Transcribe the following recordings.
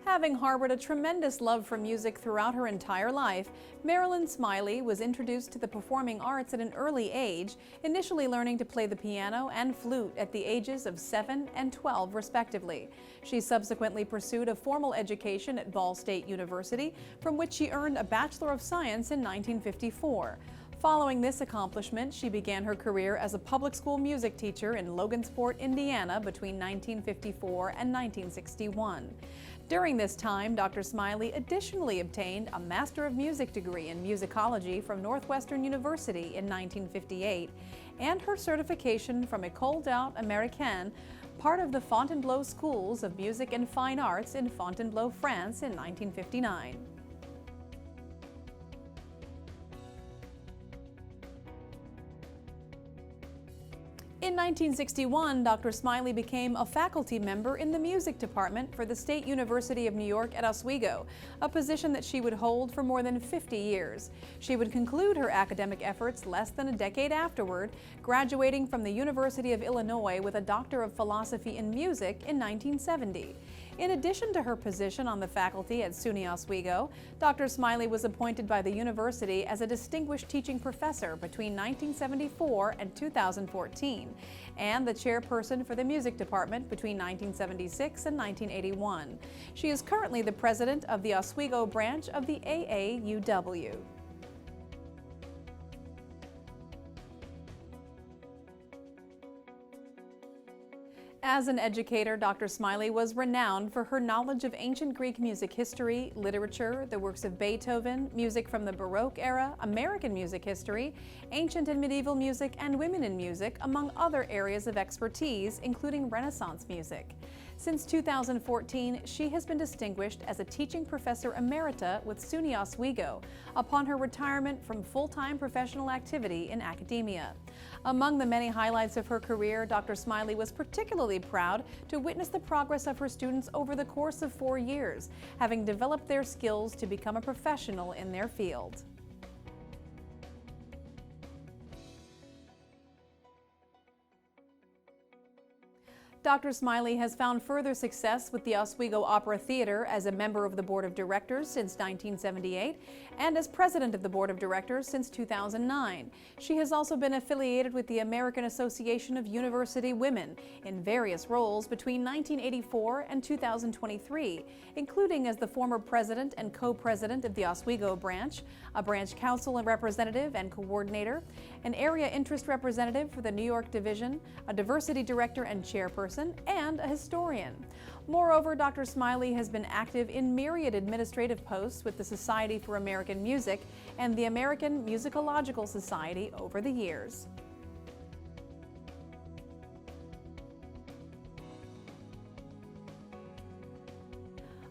Having harbored a tremendous love for music throughout her entire life, Marilynn Smiley was introduced to the performing arts at an early age, initially learning to play the piano and flute at the ages of 7 and 12 respectively. She subsequently pursued a formal education at Ball State University, from which she earned a Bachelor of Science in 1954. Following this accomplishment, she began her career as a public school music teacher in Logansport, Indiana between 1954 and 1961. During this time, Dr. Smiley additionally obtained a Master of Music degree in musicology from Northwestern University in 1958 and her certification from École d'Art Américaine, part of the Fontainebleau Schools of Music and Fine Arts in Fontainebleau, France in 1959. In 1961, Dr. Smiley became a faculty member in the music department for the State University of New York at Oswego, a position that she would hold for more than 50 years. She would conclude her academic efforts less than a decade afterward, graduating from the University of Illinois with a Doctor of Philosophy in Music in 1970. In addition to her position on the faculty at SUNY Oswego, Dr. Smiley was appointed by the university as a distinguished teaching professor between 1974 and 2014, and the chairperson for the music department between 1976 and 1981. She is currently the president of the Oswego branch of the AAUW. As an educator, Dr. Smiley was renowned for her knowledge of ancient Greek music history, literature, the works of Beethoven, music from the Baroque era, American music history, ancient and medieval music, and women in music, among other areas of expertise, including Renaissance music. Since 2014, she has been distinguished as a teaching professor emerita with SUNY Oswego upon her retirement from full-time professional activity in academia. Among the many highlights of her career, Dr. Smiley was particularly proud to witness the progress of her students over the course of 4 years, having developed their skills to become a professional in their field. Dr. Smiley has found further success with the Oswego Opera Theater as a member of the Board of Directors since 1978 and as president of the Board of Directors since 2009. She has also been affiliated with the American Association of University Women in various roles between 1984 and 2023, including as the former president and co-president of the Oswego branch, a branch council and representative and coordinator, an area interest representative for the New York division, a diversity director and chairperson, and a historian. Moreover, Dr. Smiley has been active in myriad administrative posts with the Society for American Music and the American Musicological Society over the years.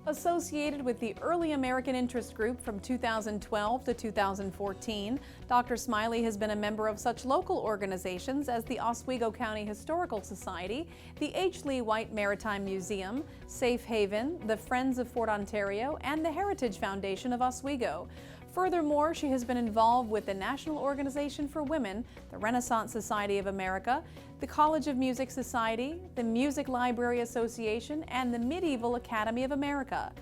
Associated with the Early American Interest Group from 2012 to 2014, Dr. Smiley has been a member of such local organizations as the Oswego County Historical Society, the H. Lee White Maritime Museum, Safe Haven, the Friends of Fort Ontario, and the Heritage Foundation of Oswego. Furthermore, she has been involved with the National Organization for Women, the Renaissance Society of America, the College of Music Society, the Music Library Association, and the Medieval Academy of America.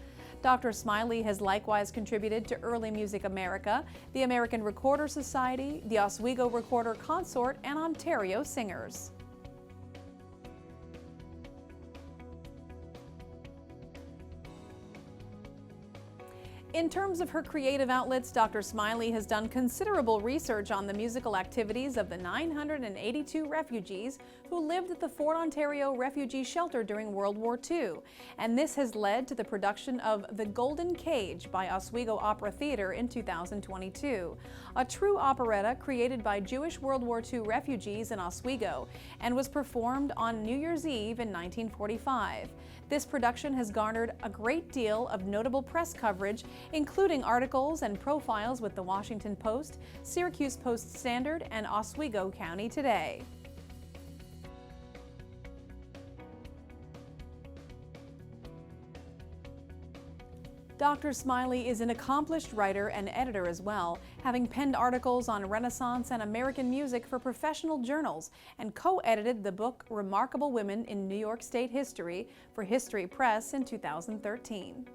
Dr. Smiley has likewise contributed to Early Music America, the American Recorder Society, the Oswego Recorder Consort, and Ontario Singers. In terms of her creative outlets, Dr. Smiley has done considerable research on the musical activities of the 982 refugees who lived at the Fort Ontario Refugee Shelter during World War II, and this has led to the production of The Golden Cage by Oswego Opera Theater in 2022, a true operetta created by Jewish World War II refugees in Oswego and was performed on New Year's Eve in 1945. This production has garnered a great deal of notable press coverage, including articles and profiles with the Washington Post, Syracuse Post-Standard, and Oswego County Today. Dr. Smiley is an accomplished writer and editor as well, having penned articles on Renaissance and American music for professional journals and co-edited the book Remarkable Women in New York State History for History Press in 2013.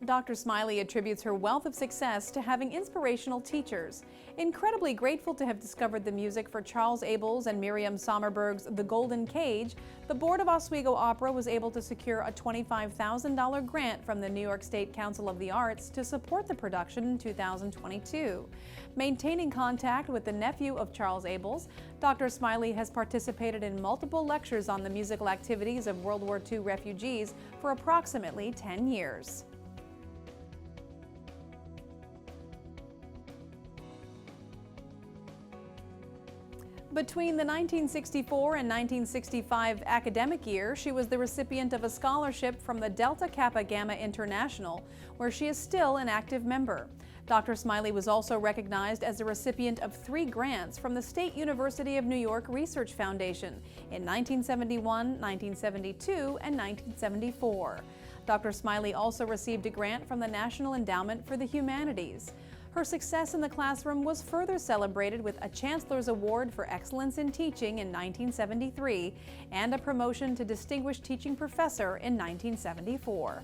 Dr. Smiley attributes her wealth of success to having inspirational teachers. Incredibly grateful to have discovered the music for Charles Abel's and Miriam Sommerberg's The Golden Cage, the board of Oswego Opera was able to secure a $25,000 grant from the New York State Council of the Arts to support the production in 2022. Maintaining contact with the nephew of Charles Abel's, Dr. Smiley has participated in multiple lectures on the musical activities of World War II refugees for approximately 10 years. Between the 1964 and 1965 academic year, she was the recipient of a scholarship from the Delta Kappa Gamma International, where she is still an active member. Dr. Smiley was also recognized as a recipient of 3 grants from the State University of New York Research Foundation in 1971, 1972, and 1974. Dr. Smiley also received a grant from the National Endowment for the Humanities. Her success in the classroom was further celebrated with a Chancellor's Award for Excellence in Teaching in 1973 and a promotion to Distinguished Teaching Professor in 1974.